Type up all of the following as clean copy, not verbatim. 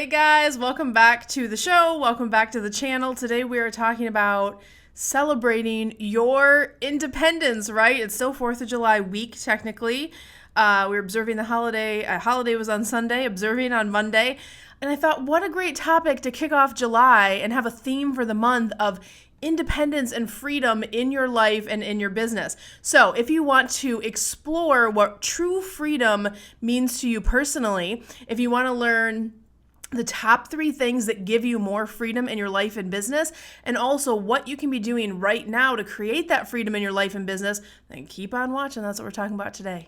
Hey guys, welcome back to the show. Welcome back to the channel. Today we are talking about celebrating your independence, right? It's still 4th of July week, technically. We're observing the holiday. Holiday was on Sunday, observing on Monday. And I thought, what a great topic to kick off July and have a theme for the month of independence and freedom in your life and in your business. So if you want to explore what true freedom means to you personally, if you want to learn the top 3 things that give you more freedom in your life and business, and also what you can be doing right now to create that freedom in your life and business, then keep on watching. That's what we're talking about today.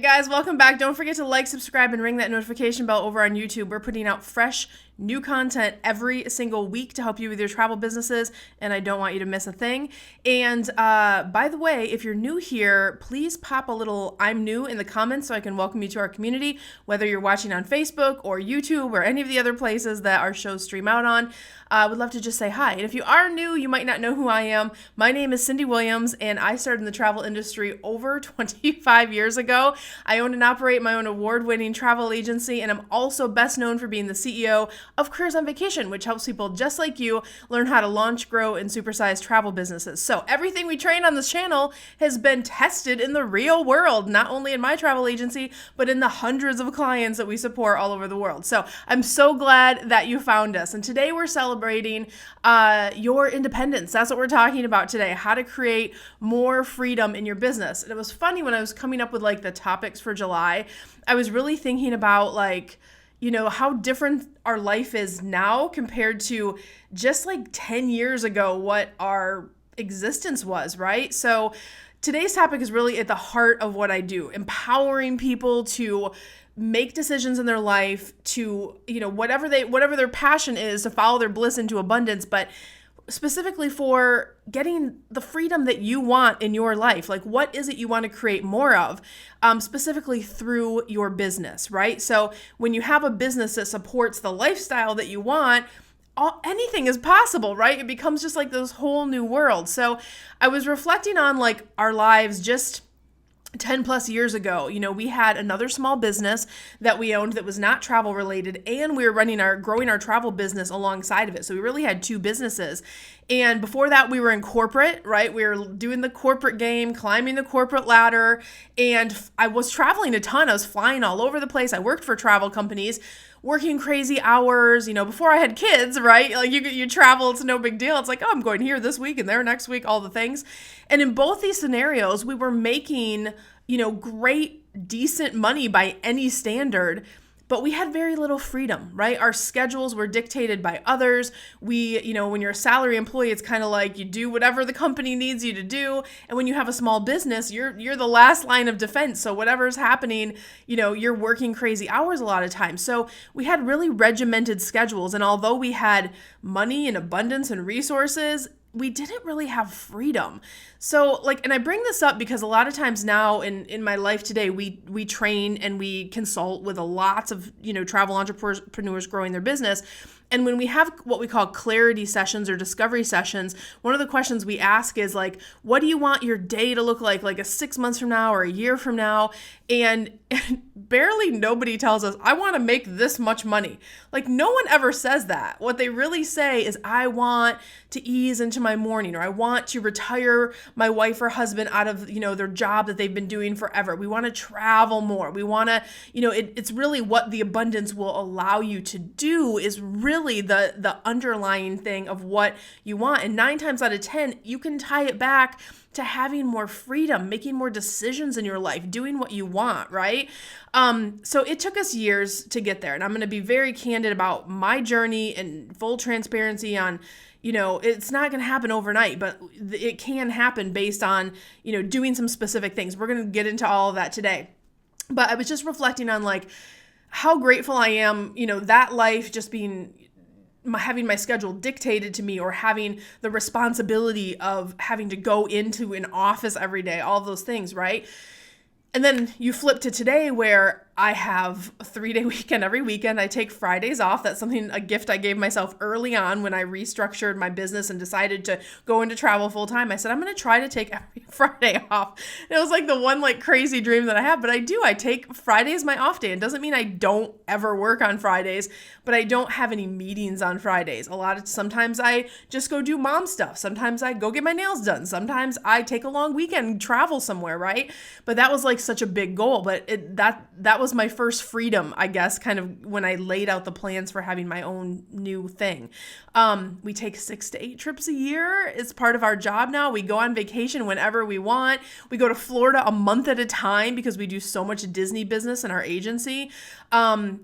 Guys, welcome back. Don't forget to like, subscribe, and ring that notification bell over on YouTube. We're putting out fresh, new content every single week to help you with your travel businesses, and I don't want you to miss a thing. And by the way, if you're new here, please pop a little "I'm new" in the comments so I can welcome you to our community, whether you're watching on Facebook or YouTube or any of the other places that our shows stream out on. I would love to just say hi. And if you are new, you might not know who I am. My name is Cyndi Williams, and I started in the travel industry over 25 years ago. I own and operate my own award-winning travel agency, and I'm also best known for being the CEO of Careers on Vacation, which helps people just like you learn how to launch, grow, and supersize travel businesses. So everything we train on this channel has been tested in the real world, not only in my travel agency, but in the hundreds of clients that we support all over the world. So I'm so glad that you found us. And today we're celebrating your independence. That's what we're talking about today, how to create more freedom in your business. And it was funny when I was coming up with like the topics for July, I was really thinking about how different our life is now compared to just like 10 years ago, what our existence was, right? So today's topic is really at the heart of what I do, empowering people to make decisions in their life to, whatever their passion is, to follow their bliss into abundance, but specifically for getting the freedom that you want in your life. Like, what is it you want to create more of, specifically through your business, right? So when you have a business that supports the lifestyle that you want, anything is possible, right? It becomes just like this whole new world. So I was reflecting on like our lives just 10 plus years ago. We had another small business that we owned that was not travel related, and we were growing our travel business alongside of it. So we really had 2 businesses. And before that, we were in corporate, right? We were doing the corporate game, climbing the corporate ladder. And I was traveling a ton. I was flying all over the place. I worked for travel companies, working crazy hours, before I had kids, right? Like you travel, it's no big deal. It's like, oh, I'm going here this week and there next week, all the things. And in both these scenarios, we were making, great, decent money by any standard, but we had very little freedom, right? Our schedules were dictated by others. We, when you're a salary employee, it's kind of like you do whatever the company needs you to do. And when you have a small business, you're the last line of defense. So whatever's happening, you're working crazy hours a lot of times. So we had really regimented schedules. And although we had money and abundance and resources, we didn't really have freedom. So and I bring this up because a lot of times now in my life today, we train and we consult with lots of, travel entrepreneurs growing their business. And when we have what we call clarity sessions or discovery sessions, one of the questions we ask is like, what do you want your day to look like 6 months from now or a year from now? And barely nobody tells us, I want to make this much money. Like, no one ever says that. What they really say is, I want to ease into my morning, or I want to retire my wife or husband out of, their job that they've been doing forever. We want to travel more. We want to, it's really what the abundance will allow you to do is really the underlying thing of what you want. And 9 times out of 10, you can tie it back to having more freedom, making more decisions in your life, doing what you want, right? So it took us years to get there. And I'm going to be very candid about my journey and full transparency on, it's not going to happen overnight, but it can happen based on, doing some specific things. We're going to get into all of that today. But I was just reflecting on how grateful I am, that life just being having my schedule dictated to me, or having the responsibility of having to go into an office every day, all of those things, right? And then you flip to today where I have a 3-day weekend every weekend. I take Fridays off. That's a gift I gave myself early on when I restructured my business and decided to go into travel full time. I said, I'm going to try to take every Friday off. It was like the one crazy dream that I have, but I do. I take Friday as my off day. It doesn't mean I don't ever work on Fridays, but I don't have any meetings on Fridays. Sometimes I just go do mom stuff. Sometimes I go get my nails done. Sometimes I take a long weekend and travel somewhere, right? But that was such a big goal. But that was my first freedom, I guess, kind of when I laid out the plans for having my own new thing. We take 6 to 8 trips a year. It's part of our job now. We go on vacation whenever we want. We go to Florida a month at a time because we do so much Disney business in our agency. And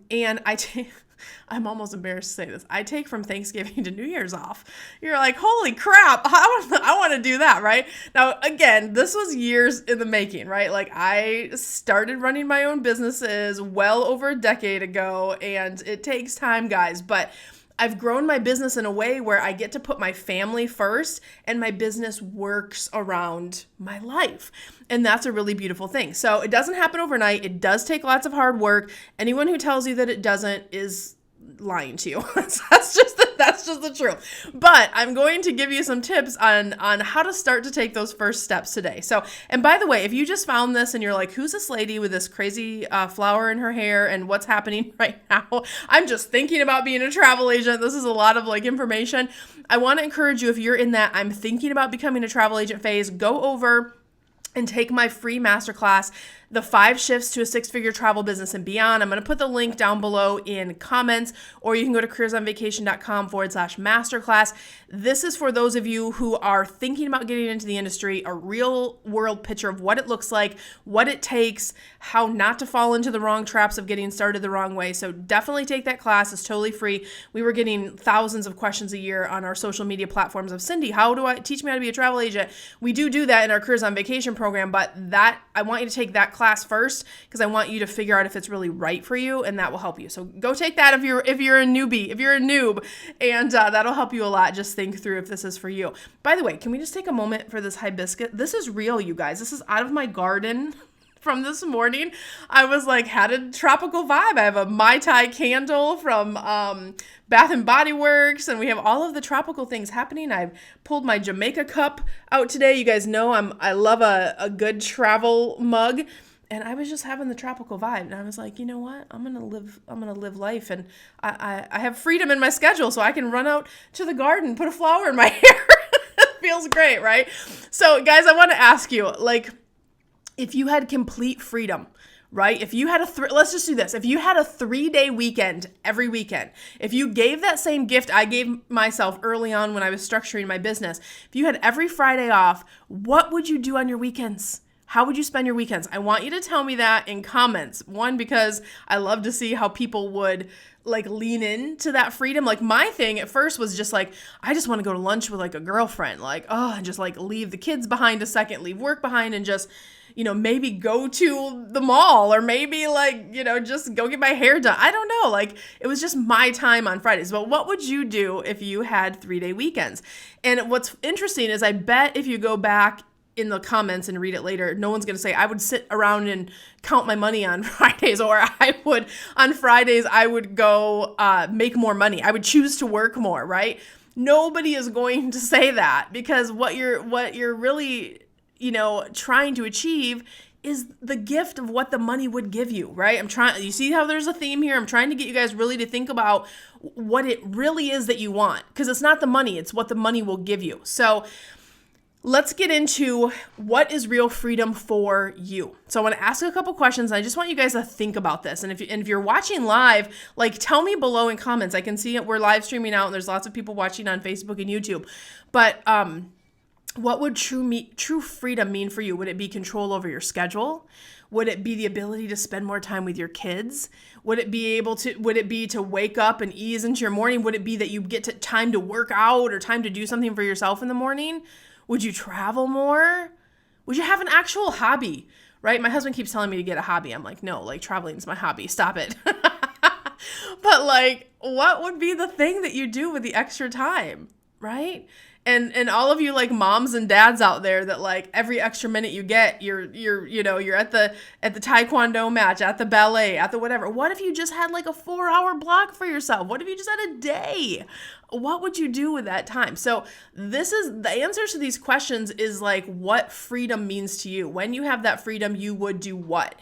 I'm almost embarrassed to say this. I take from Thanksgiving to New Year's off. You're like, holy crap, I want to do that, right? Now, again, this was years in the making, right? I started running my own businesses well over a decade ago, and it takes time, guys, but I've grown my business in a way where I get to put my family first and my business works around my life. And that's a really beautiful thing. So it doesn't happen overnight. It does take lots of hard work. Anyone who tells you that it doesn't is lying to you. That's just the truth. But I'm going to give you some tips on how to start to take those first steps today. So, and by the way, if you just found this and you're like, who's this lady with this crazy flower in her hair and what's happening right now? I'm just thinking about being a travel agent. This is a lot of information. I want to encourage you, if you're in that I'm thinking about becoming a travel agent phase, go over and take my free masterclass, The 5 Shifts to a 6-Figure Travel Business and Beyond. I'm going to put the link down below in comments, or you can go to careersonvacation.com/masterclass. This is for those of you who are thinking about getting into the industry, a real world picture of what it looks like, what it takes, how not to fall into the wrong traps of getting started the wrong way. So definitely take that class. It's totally free. We were getting thousands of questions a year on our social media platforms of, Cyndi, how do I teach me how to be a travel agent? We do that in our Careers on Vacation program, but I want you to take that class first because I want you to figure out if it's really right for you, and that will help you. So go take that if you're a newbie, if you're a noob, and that'll help you a lot. Just think through if this is for you. By the way, can we just take a moment for this hibiscus? This is real, you guys. This is out of my garden from this morning. I was had a tropical vibe. I have a Mai Tai candle from Bath and Body Works, and we have all of the tropical things happening. I've pulled my Jamaica cup out today. You guys know I love a good travel mug, and I was just having the tropical vibe, and I was like, you know what? I'm gonna live life, and I have freedom in my schedule, so I can run out to the garden, put a flower in my hair. It feels great, right? So, guys, I want to ask you, if you had complete freedom, right? If you had let's just do this. If you had a 3-day weekend every weekend, if you gave that same gift I gave myself early on when I was structuring my business, if you had every Friday off, what would you do on your weekends? How would you spend your weekends? I want you to tell me that in comments. One, because I love to see how people would lean into that freedom. My thing at first was just I just want to go to lunch with a girlfriend, and just leave the kids behind a second, leave work behind, and just, maybe go to the mall, or maybe just go get my hair done. I don't know. It was just my time on Fridays. But what would you do if you had 3-day weekends? And what's interesting is I bet if you go back in the comments and read it later, no one's going to say, I would sit around and count my money on Fridays, or on Fridays, I would go make more money. I would choose to work more, right? Nobody is going to say that, because what you're really, trying to achieve is the gift of what the money would give you, right? You see how there's a theme here? I'm trying to get you guys really to think about what it really is that you want, because it's not the money, it's what the money will give you. So let's get into what is real freedom for you. So I want to ask a couple questions. I just want you guys to think about this. And if you're watching live, tell me below in comments. I can see it. We're live streaming out, and there's lots of people watching on Facebook and YouTube. But what would true freedom mean for you? Would it be control over your schedule? Would it be the ability to spend more time with your kids? Would it be to wake up and ease into your morning? Would it be that you get time to work out or time to do something for yourself in the morning? Would you travel more? Would you have an actual hobby, right? My husband keeps telling me to get a hobby. I'm like, no, traveling is my hobby. Stop it. But what would be the thing that you do with the extra time, right? And all of you like moms and dads out there that like every extra minute you get, you're at the taekwondo match, at the ballet, at the whatever. What if you just had like a 4-hour block for yourself? What if you just had a day? What would you do with that time? So this is the answers to these questions is like what freedom means to you. When you have that freedom, you would do what?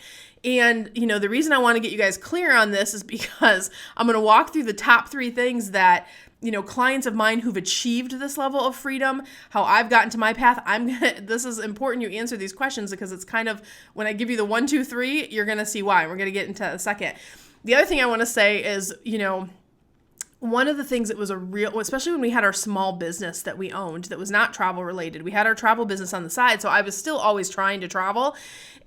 And, the reason I want to get you guys clear on this is because I'm going to walk through the top 3 things that, clients of mine who've achieved this level of freedom, how I've gotten to my path. This is important you answer these questions because it's kind of, when I give you the 1, 2, 3, you're going to see why. We're going to get into that in a second. The other thing I want to say is, one of the things that was especially when we had our small business that we owned that was not travel related, we had our travel business on the side. So I was still always trying to travel.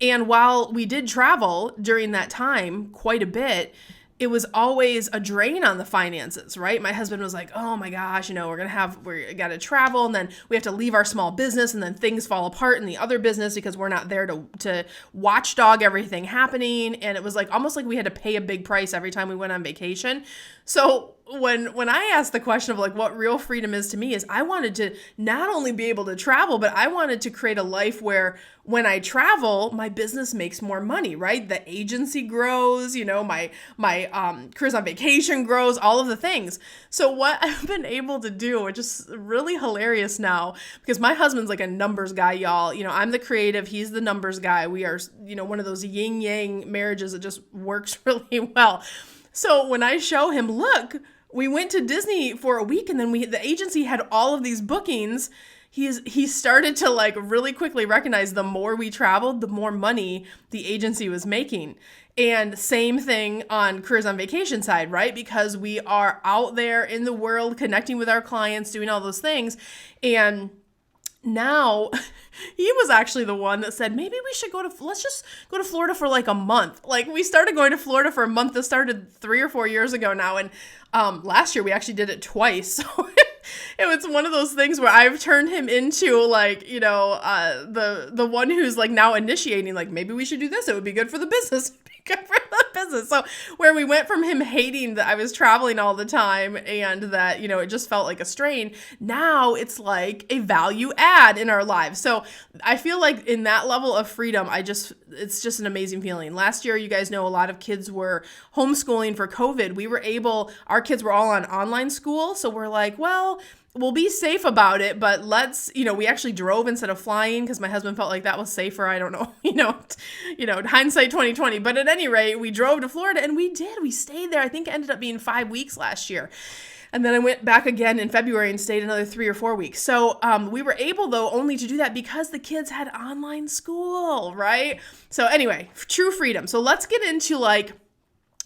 And while we did travel during that time quite a bit, it was always a drain on the finances, right? My husband was like, oh my gosh, we got to travel and then we have to leave our small business and then things fall apart in the other business because we're not there to watchdog everything happening. And it was like almost like we had to pay a big price every time we went on vacation. So when I asked the question of like what real freedom is to me is I wanted to not only be able to travel, but I wanted to create a life where when I travel, my business makes more money, right? The agency grows, my Careers on Vacation grows, all of the things. So what I've been able to do, which is really hilarious now, because my husband's like a numbers guy, y'all. I'm the creative, he's the numbers guy. We are, one of those yin yang marriages that just works really well. So when I show him, look, we went to Disney for a week and then the agency had all of these bookings. He started to like really quickly recognize the more we traveled, the more money the agency was making. And same thing on Careers on Vacation side, right? Because we are out there in the world connecting with our clients, doing all those things. And now he was actually the one that said, maybe we should let's just go to Florida for like a month. Like we started going to Florida for a month. This started 3 or 4 years ago now. And last year we actually did it twice. So it was one of those things where I've turned him into like, the one who's like now initiating, like maybe we should do this. It would be good for the business. Good for the business. So where we went from him hating that I was traveling all the time and that, it just felt like a strain. Now it's like a value add in our lives. So I feel like in that level of freedom, it's just an amazing feeling. Last year, you guys know a lot of kids were homeschooling for COVID. Our kids were all on online school. So we're like, well, we'll be safe about it, but we actually drove instead of flying because my husband felt like that was safer. I don't know, hindsight 2020. But at any rate, we drove to Florida and we stayed there. I think it ended up being 5 weeks last year. And then I went back again in February and stayed another 3 or 4 weeks. So we were able, though, only to do that because the kids had online school, right? So anyway, true freedom. So let's get into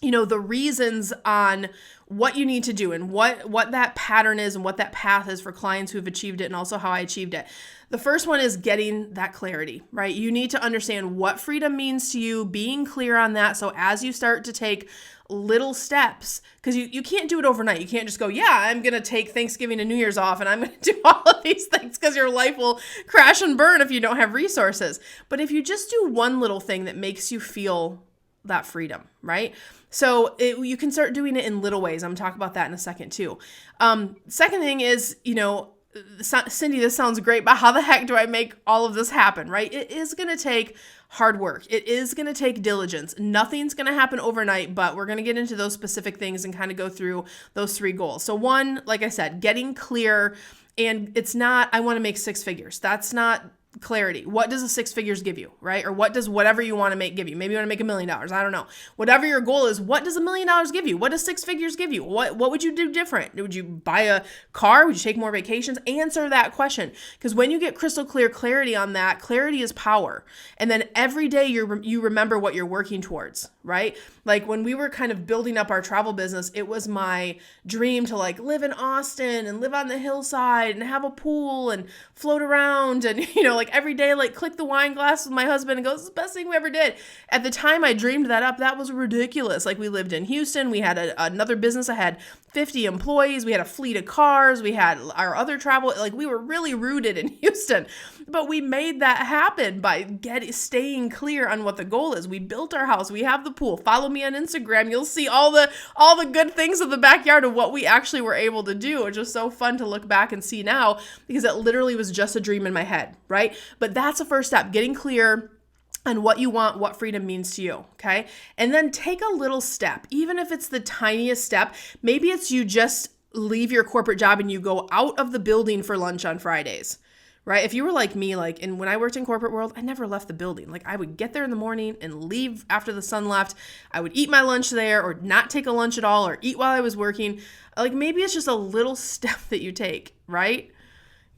the reasons on what you need to do and what that pattern is and what that path is for clients who have achieved it and also how I achieved it. The first one is getting that clarity, right? You need to understand what freedom means to you, being clear on that. So as you start to take little steps, because you can't do it overnight. You can't just go, yeah, I'm going to take Thanksgiving and New Year's off and I'm going to do all of these things because your life will crash and burn if you don't have resources. But if you just do one little thing that makes you feel that freedom, right? So you can start doing it in little ways. I'm going to talk about that in a second too. Second thing is, Cyndi, this sounds great, but how the heck do I make all of this happen, right? It is going to take hard work. It is going to take diligence. Nothing's going to happen overnight, but we're going to get into those specific things and kind of go through those 3 goals. So one, like I said, getting clear, and it's not, I want to make 6 figures. That's not clarity. What does a 6 figures give you, right? Or what does whatever you want to make give you? Maybe you want to make $1 million. I don't know. Whatever your goal is, what does $1 million give you? What does 6 figures give you? What would you do different? Would you buy a car? Would you take more vacations? Answer that question. Because when you get crystal clear clarity on that, clarity is power. And then every day you remember what you're working towards, right? Like when we were kind of building up our travel business, it was my dream to like live in Austin and live on the hillside and have a pool and float around and, like every day, like click the wine glass with my husband and go, this is the best thing we ever did. At the time I dreamed that up, that was ridiculous. Like we lived in Houston. We had another business. I had 50 employees. We had a fleet of cars. We had our other travel. Like we were really rooted in Houston. But we made that happen by staying clear on what the goal is. We built our house. We have the pool. Follow me on Instagram. You'll see all the good things of the backyard of what we actually were able to do. It's just so fun to look back and see now, because it literally was just a dream in my head, right? But that's the first step, getting clear on what you want, what freedom means to you, okay? And then take a little step, even if it's the tiniest step. Maybe it's you just leave your corporate job and you go out of the building for lunch on Fridays, right? If you were like me, and when I worked in corporate world, I never left the building. Like, I would get there in the morning and leave after the sun left. I would eat my lunch there, or not take a lunch at all, or eat while I was working. Like, maybe it's just a little step that you take, right?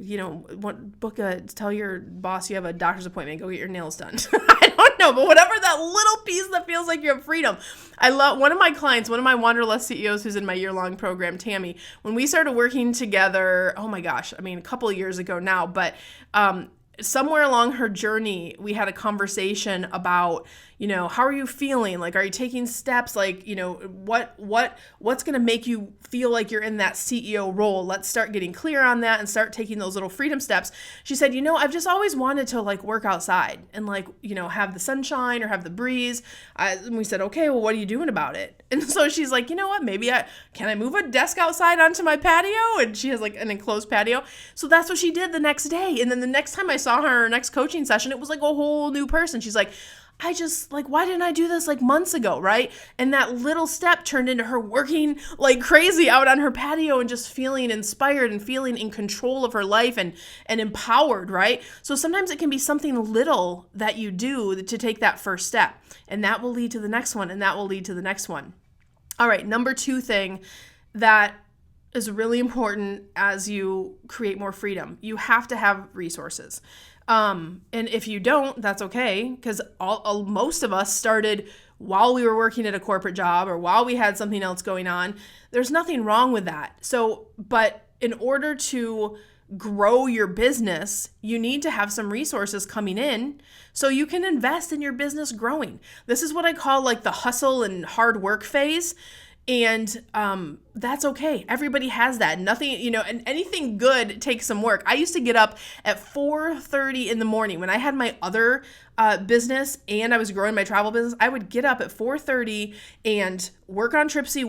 Tell your boss you have a doctor's appointment, go get your nails done. I don't know, but whatever that little piece that feels like you have freedom. I love one of my clients, one of my Wanderlust CEOs who's in my year-long program, Tammy, when we started working together, oh my gosh, a couple of years ago now, but somewhere along her journey, we had a conversation about, how are you feeling? Like, are you taking steps? Like, what's going to make you feel like you're in that CEO role? Let's start getting clear on that and start taking those little freedom steps. She said, I've just always wanted to work outside and have the sunshine or have the breeze. And we said, okay, well, what are you doing about it? And so she's like, you know what, maybe can I move a desk outside onto my patio? And she has an enclosed patio. So that's what she did the next day. And then the next time I saw her, her next coaching session, it was like a whole new person. She's like, why didn't I do this months ago, right? And that little step turned into her working like crazy out on her patio and just feeling inspired and feeling in control of her life and empowered, right? So sometimes it can be something little that you do to take that first step, and that will lead to the next one, and that will lead to the next one. All right, number 2 thing that is really important as you create more freedom. You have to have resources. And if you don't, that's okay, because most of us started while we were working at a corporate job or while we had something else going on. There's nothing wrong with that. But in order to grow your business, you need to have some resources coming in so you can invest in your business growing. This is what I call the hustle and hard work phase. And that's okay. Everybody has that. Nothing, and anything good takes some work. I used to get up at 4:30 in the morning when I had my other business and I was growing my travel business. I would get up at 4:30 and work on Tripsy,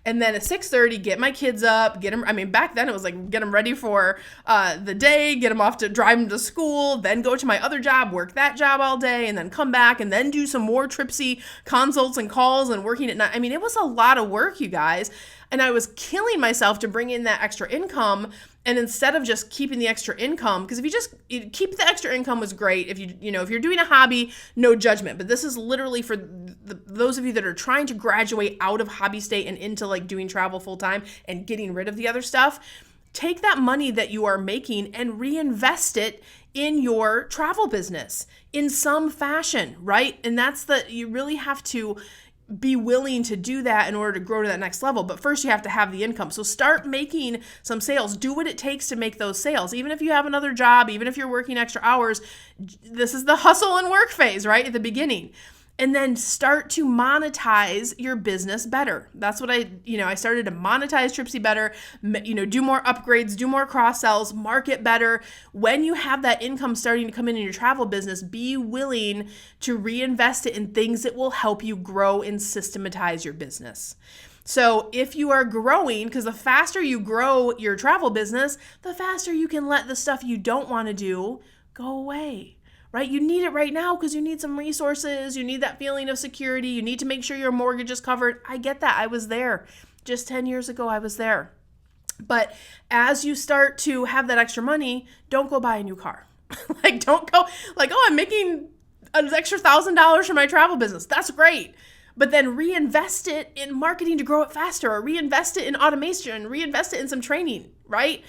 and then at 6:30 get my kids up, get them. Back then it was get them ready for the day, get them off to drive them to school, then go to my other job, work that job all day, and then come back and then do some more Tripsy consults and calls and working at night. It was a lot of work, you guys. And I was killing myself to bring in that extra income. And instead of just keeping the extra income, because if you keep the extra income was great. If if you're doing a hobby, no judgment. But this is literally for those of you that are trying to graduate out of hobby state and into doing travel full time and getting rid of the other stuff. Take that money that you are making and reinvest it in your travel business in some fashion, right? And you really have to be willing to do that in order to grow to that next level. But first you have to have the income. So start making some sales. Do what it takes to make those sales. Even if you have another job, even if you're working extra hours, this is the hustle and work phase, right? At the beginning. And then start to monetize your business better. That's what I started to monetize Tripsy better, do more upgrades, do more cross sells, market better. When you have that income starting to come in your travel business, be willing to reinvest it in things that will help you grow and systematize your business. So if you are growing, because the faster you grow your travel business, the faster you can let the stuff you don't want to do go away. Right? You need it right now because you need some resources. You need that feeling of security. You need to make sure your mortgage is covered. I get that. I was there. Just 10 years ago, I was there. But as you start to have that extra money, don't go buy a new car. Don't go I'm making an extra $1,000 for my travel business. That's great. But then reinvest it in marketing to grow it faster, or reinvest it in automation, reinvest it in some training, right?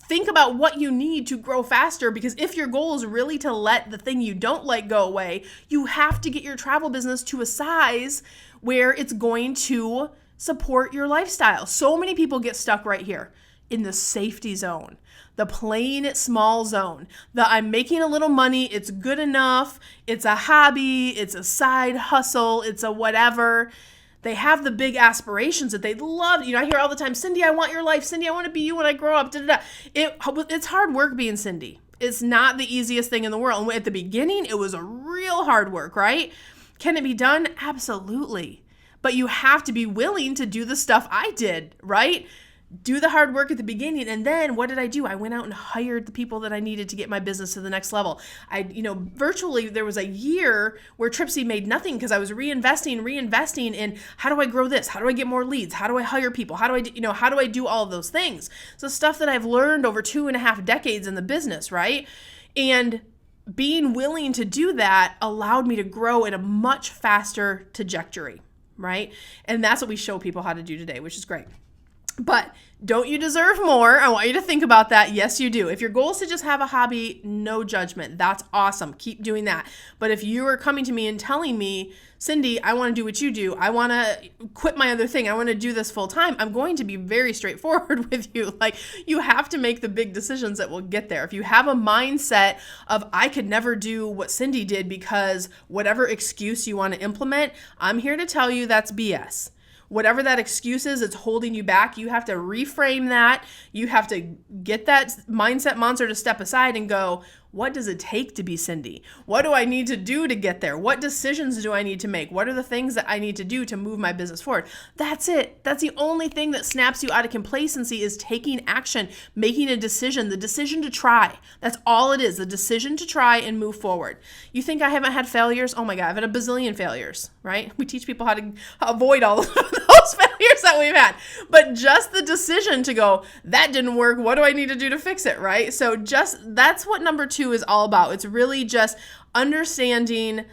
Think about what you need to grow faster, because if your goal is really to let the thing you don't like go away, you have to get your travel business to a size where it's going to support your lifestyle. So many people get stuck right here in the safety zone, the playing it small zone, the I'm making a little money, it's good enough, it's a hobby, it's a side hustle, it's a whatever. They have the big aspirations that they love. I hear all the time, Cyndi, I want your life. Cyndi, I want to be you when I grow up. Da, da, da. It's hard work being Cyndi. It's not the easiest thing in the world. And at the beginning, it was a real hard work, right? Can it be done? Absolutely. But you have to be willing to do the stuff I did, right? Do the hard work at the beginning. And then what did I do? I went out and hired the people that I needed to get my business to the next level. Virtually there was a year where Tripsy made nothing because I was reinvesting in how do I grow this? How do I get more leads? How do I hire people? How do I do all of those things? So stuff that I've learned over 2.5 decades in the business, right? And being willing to do that allowed me to grow in a much faster trajectory, right? And that's what we show people how to do today, which is great. But don't you deserve more? I want you to think about that. Yes, you do. If your goal is to just have a hobby, no judgment. That's awesome. Keep doing that. But if you are coming to me and telling me, Cyndi, I want to do what you do. I want to quit my other thing. I want to do this full time. I'm going to be very straightforward with you. Like, you have to make the big decisions that will get there. If you have a mindset of, I could never do what Cyndi did because whatever excuse you want to implement, I'm here to tell you that's BS. Whatever that excuse is, it's holding you back. You have to reframe that. You have to get that mindset monster to step aside and go, what does it take to be Cyndi? What do I need to do to get there? What decisions do I need to make? What are the things that I need to do to move my business forward? That's it. That's the only thing that snaps you out of complacency, is taking action, making a decision, the decision to try. That's all it is, the decision to try and move forward. You think I haven't had failures? Oh my God, I've had a bazillion failures, right? We teach people how to avoid all of those failures that we've had. But just the decision to go, that didn't work. What do I need to do to fix it, right? So that's what number 2 is all about. It's really just understanding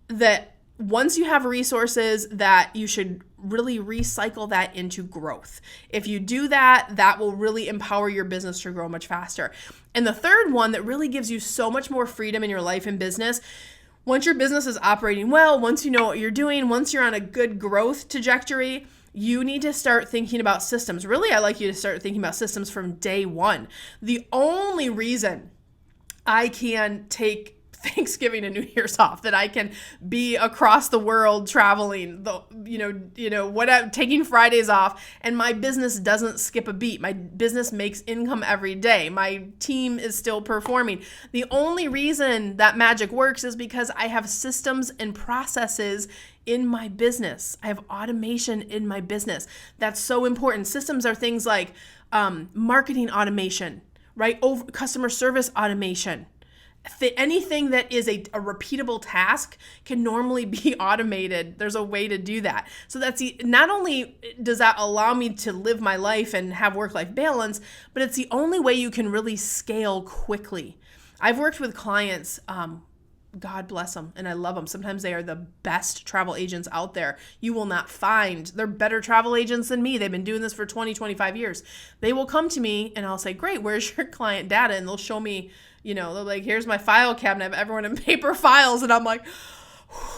that once you have resources, that you should really recycle that into growth. If you do that, that will really empower your business to grow much faster. And the third one that really gives you so much more freedom in your life and business, once your business is operating well, once you know what you're doing, once you're on a good growth trajectory, you need to start thinking about systems. Really, I like you to start thinking about systems from day one. The only reason I can take Thanksgiving and New Year's off, that I can be across the world traveling, taking Fridays off, and my business doesn't skip a beat. My business makes income every day. My team is still performing. The only reason that magic works is because I have systems and processes in my business. I have automation in my business. That's so important. Systems are things like marketing automation, right? Customer service automation. Anything that is a repeatable task can normally be automated. There's a way to do that. So not only does that allow me to live my life and have work-life balance, but it's the only way you can really scale quickly. I've worked with clients, God bless them, and I love them. Sometimes they are the best travel agents out there. You will not find, they're better travel agents than me. They've been doing this for 20, 25 years. They will come to me and I'll say, great, where's your client data? And they'll show me, they're like, here's my file cabinet. I have everyone in paper files. And I'm like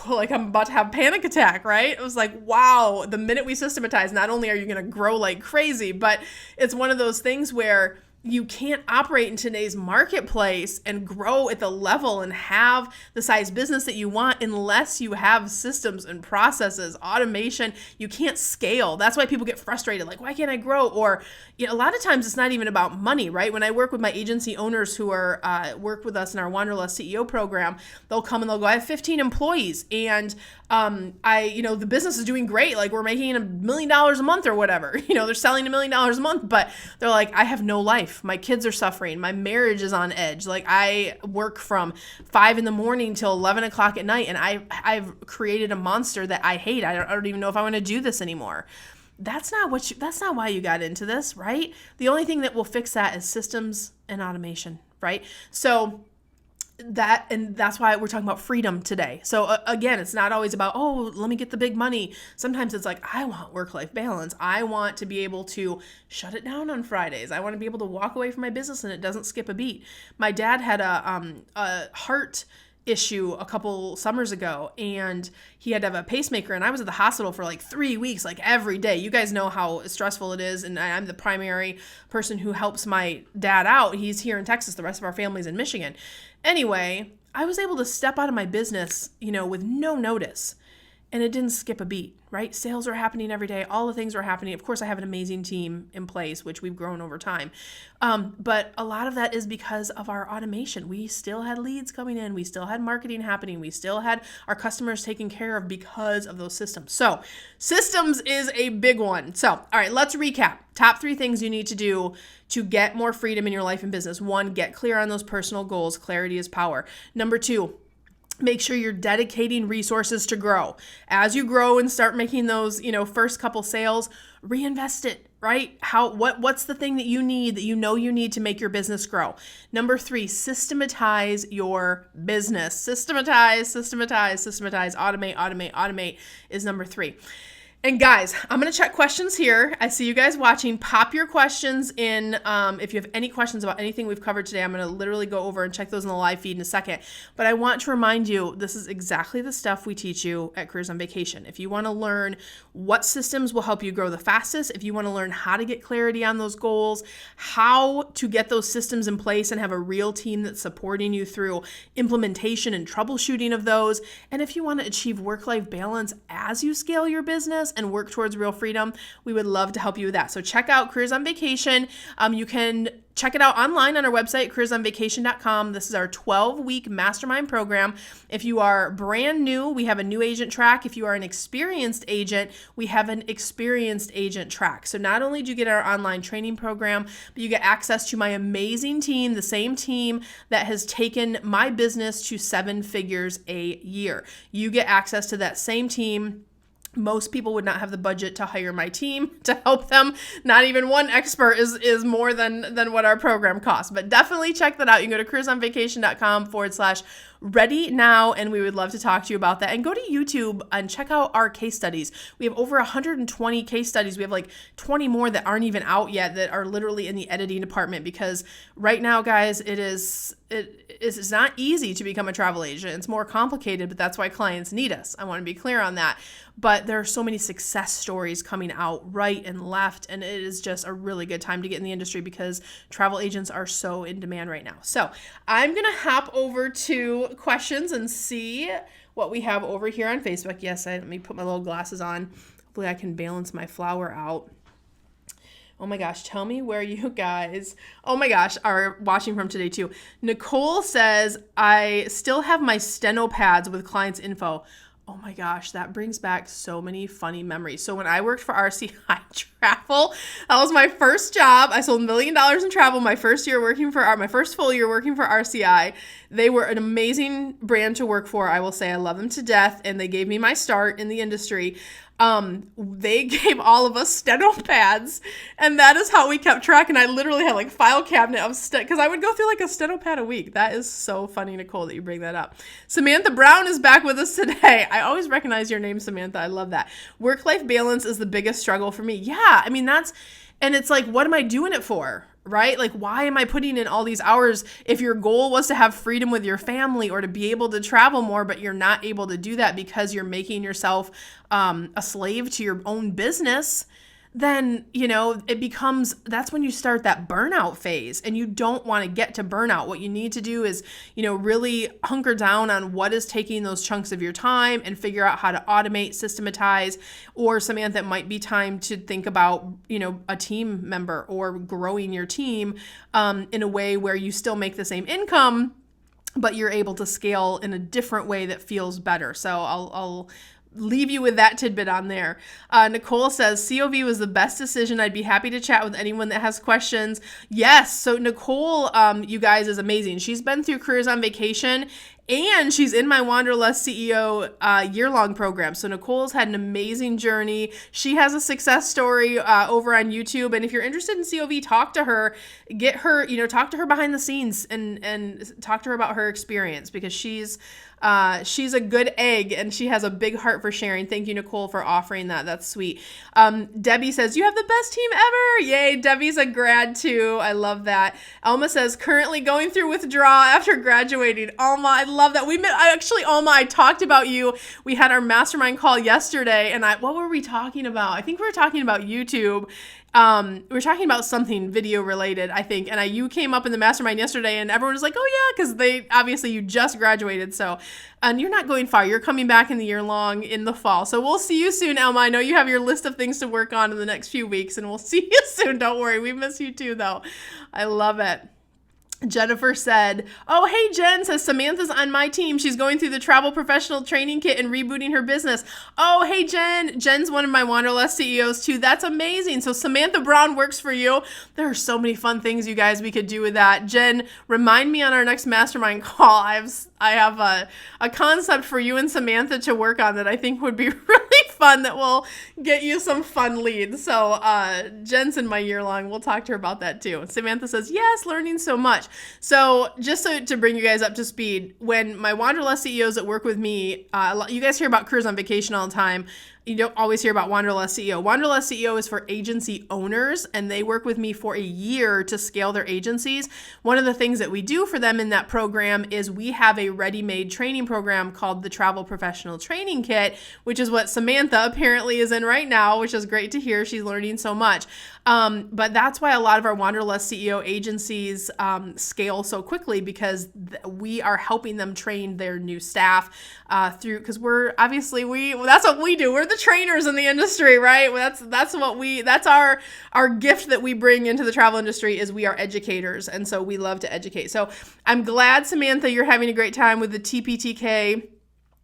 I'm about to have a panic attack, right? It was like, wow, the minute we systematize, not only are you going to grow like crazy, but it's one of those things where you can't operate in today's marketplace and grow at the level and have the size business that you want unless you have systems and processes, automation. You can't scale. That's why people get frustrated. Like, why can't I grow? Or a lot of times it's not even about money, right? When I work with my agency owners who are work with us in our Wanderlust CEO program, they'll come and they'll go, I have 15 employees and the business is doing great. Like, we're making $1 million a month or whatever. They're selling $1 million a month, but they're like, I have no life. My kids are suffering. My marriage is on edge. Like, I work from 5 a.m. till 11 o'clock at night, and I've created a monster that I hate. I don't even know if I want to do this anymore. That's not why you got into this, right? The only thing that will fix that is systems and automation, right? So that's why we're talking about freedom today. So again, it's not always about, let me get the big money. Sometimes it's like, I want work-life balance. I want to be able to shut it down on Fridays. I want to be able to walk away from my business and it doesn't skip a beat. My dad had a heart issue a couple summers ago, and he had to have a pacemaker, and I was at the hospital for like 3 weeks, like every day. You guys know how stressful it is, and I'm the primary person who helps my dad out. He's here in Texas. The rest of our family's in Michigan. Anyway, I was able to step out of my business, with no notice. and it didn't skip a beat, right? Sales are happening every day. All the things are happening. Of course, I have an amazing team in place, which we've grown over time. But a lot of that is because of our automation. We still had leads coming in. We still had marketing happening. We still had our customers taken care of because of those systems. So systems is a big one. So, all right, let's recap. Top 3 things you need to do to get more freedom in your life and business. 1, get clear on those personal goals. Clarity is power. Number 2, make sure you're dedicating resources to grow. As you grow and start making those, first couple sales, reinvest it, right? What's the thing that you need you need to make your business grow? Number 3, systematize your business. Systematize, automate is number 3. And guys, I'm going to check questions here. I see you guys watching. Pop your questions in. If you have any questions about anything we've covered today, I'm going to literally go over and check those in the live feed in a second. But I want to remind you, this is exactly the stuff we teach you at Careers on Vacation. If you want to learn what systems will help you grow the fastest, if you want to learn how to get clarity on those goals, how to get those systems in place and have a real team that's supporting you through implementation and troubleshooting of those, and if you want to achieve work-life balance as you scale your business and work towards real freedom, we would love to help you with that. So check out Careers on Vacation. You can check it out online on our website, careersonvacation.com. This is our 12-week mastermind program. If you are brand new, we have a new agent track. If you are an experienced agent, we have an experienced agent track. So not only do you get our online training program, but you get access to my amazing team, the same team that has taken my business to 7 figures a year. You get access to that same team. Most people would not have the budget to hire my team to help them. Not even one expert is more than what our program costs. But definitely check that out. You can go to careersonvacation.com/ready now, and we would love to talk to you about that. And go to YouTube and check out our case studies. We have over 120 case studies. We have like 20 more that aren't even out yet that are literally in the editing department, because right now, guys, it's not easy to become a travel agent. It's more complicated, but that's why clients need us. I want to be clear on that. But there are so many success stories coming out right and left, and it is just a really good time to get in the industry because travel agents are so in demand right now. So I'm going to hop over to questions and see what we have over here on Facebook. Yes, let me put my little glasses on. Hopefully I can balance my flower out. Oh my gosh, tell me where you guys, are watching from today too. Nicole says, I still have my steno pads with clients' info. Oh my gosh, that brings back so many funny memories. So when I worked for RCI Travel, that was my first job. I sold $1 million in travel my first full year working for RCI. They were an amazing brand to work for. I will say I love them to death, and they gave me my start in the industry. They gave all of us steno pads, and that is how we kept track. And I literally had like file cabinet of because I would go through like a steno pad a week. That is so funny, Nicole, that you bring that up. Samantha Brown is back with us today. I always recognize your name, Samantha. I love that. Work-life balance is the biggest struggle for me. Yeah, I mean, and it's like, what am I doing it for? Right? Like, why am I putting in all these hours if your goal was to have freedom with your family or to be able to travel more, but you're not able to do that because you're making yourself a slave to your own business? Then, that's when you start that burnout phase, and you don't want to get to burnout. What you need to do is, really hunker down on what is taking those chunks of your time and figure out how to automate, systematize, or Samantha, it might be time to think about, a team member or growing your team in a way where you still make the same income, but you're able to scale in a different way that feels better. So I'll leave you with that tidbit on there. Nicole says, COV was the best decision. I'd be happy to chat with anyone that has questions. Yes. So Nicole, you guys, is amazing. She's been through Careers on Vacation, and she's in my Wanderlust CEO year-long program. So Nicole's had an amazing journey. She has a success story over on YouTube. And if you're interested in COV, talk to her, get her, talk to her behind the scenes and talk to her about her experience, because she's a good egg and she has a big heart for sharing. Thank you, Nicole, for offering that. That's sweet. Debbie says, you have the best team ever. Yay. Debbie's a grad too. I love that. Alma says, currently going through withdrawal after graduating. Alma, I love that. Alma, I talked about you. We had our mastermind call yesterday, and what were we talking about? I think we were talking about YouTube. we were talking about something video related, I think, and you came up in the mastermind yesterday, and everyone was like, oh yeah, because obviously you just graduated, so, and you're not going far, you're coming back in the year long in the fall, so we'll see you soon, Elma. I know you have your list of things to work on in the next few weeks, and we'll see you soon. Don't worry, we miss you too, though. I love it. Jennifer said, oh, hey, Jen, says Samantha's on my team. She's going through the travel professional training kit and rebooting her business. Oh, hey, Jen. Jen's one of my Wanderlust CEOs too. That's amazing. So Samantha Brown works for you. There are so many fun things, you guys, we could do with that. Jen, remind me on our next mastermind call. I have a concept for you and Samantha to work on that I think would be really fun, that will get you some fun leads. So Jen's in my year long. We'll talk to her about that too. Samantha says, yes, learning so much. So just to bring you guys up to speed, when my Wanderlust CEOs that work with me, you guys hear about Careers on Vacation all the time. You don't always hear about Wanderlust CEO. Wanderlust CEO is for agency owners, and they work with me for a year to scale their agencies. One of the things that we do for them in that program is we have a ready-made training program called the Travel Professional Training Kit, which is what Samantha apparently is in right now, which is great to hear. She's learning so much. But that's why a lot of our Wanderlust CEO agencies scale so quickly, because we are helping them train their new staff through, because that's what we do. We're the trainers in the industry, right? That's our gift that we bring into the travel industry, is we are educators. And so we love to educate. So I'm glad, Samantha, you're having a great time with the TPTK.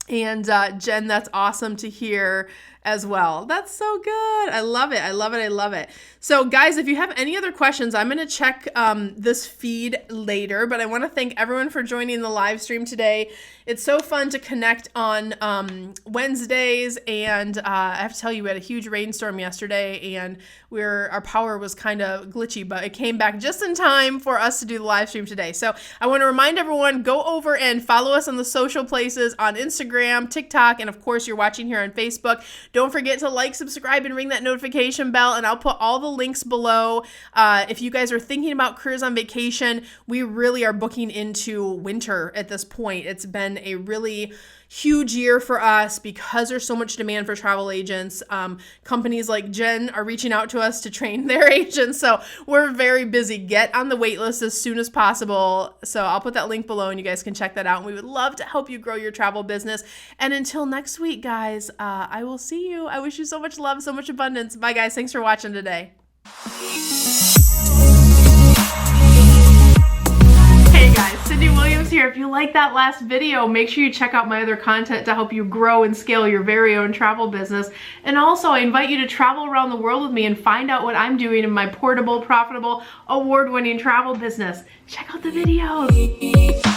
And Jen, that's awesome to hear as well. That's so good. I love it. I love it. I love it. So guys, if you have any other questions, I'm going to check this feed later, but I want to thank everyone for joining the live stream today. It's so fun to connect on Wednesdays, and I have to tell you, we had a huge rainstorm yesterday, and our power was kind of glitchy, but it came back just in time for us to do the live stream today. So I want to remind everyone, go over and follow us on the social places on Instagram, TikTok, and of course, you're watching here on Facebook. Don't forget to like, subscribe, and ring that notification bell, and I'll put all the links below. If you guys are thinking about Careers on Vacation, we really are booking into winter at this point. It's been a really huge year for us because there's so much demand for travel agents. Companies like Jen are reaching out to us to train their agents, so we're very busy. Get on the wait list as soon as possible. So I'll put that link below, and you guys can check that out, and we would love to help you grow your travel business. And until next week, guys, I will see you. I wish you so much love, so much abundance. Bye, guys. Thanks for watching today. Hey guys, Cyndi Williams here. If you like that last video, make sure you check out my other content to help you grow and scale your very own travel business. And also, I invite you to travel around the world with me and find out what I'm doing in my portable, profitable, award-winning travel business. Check out the videos.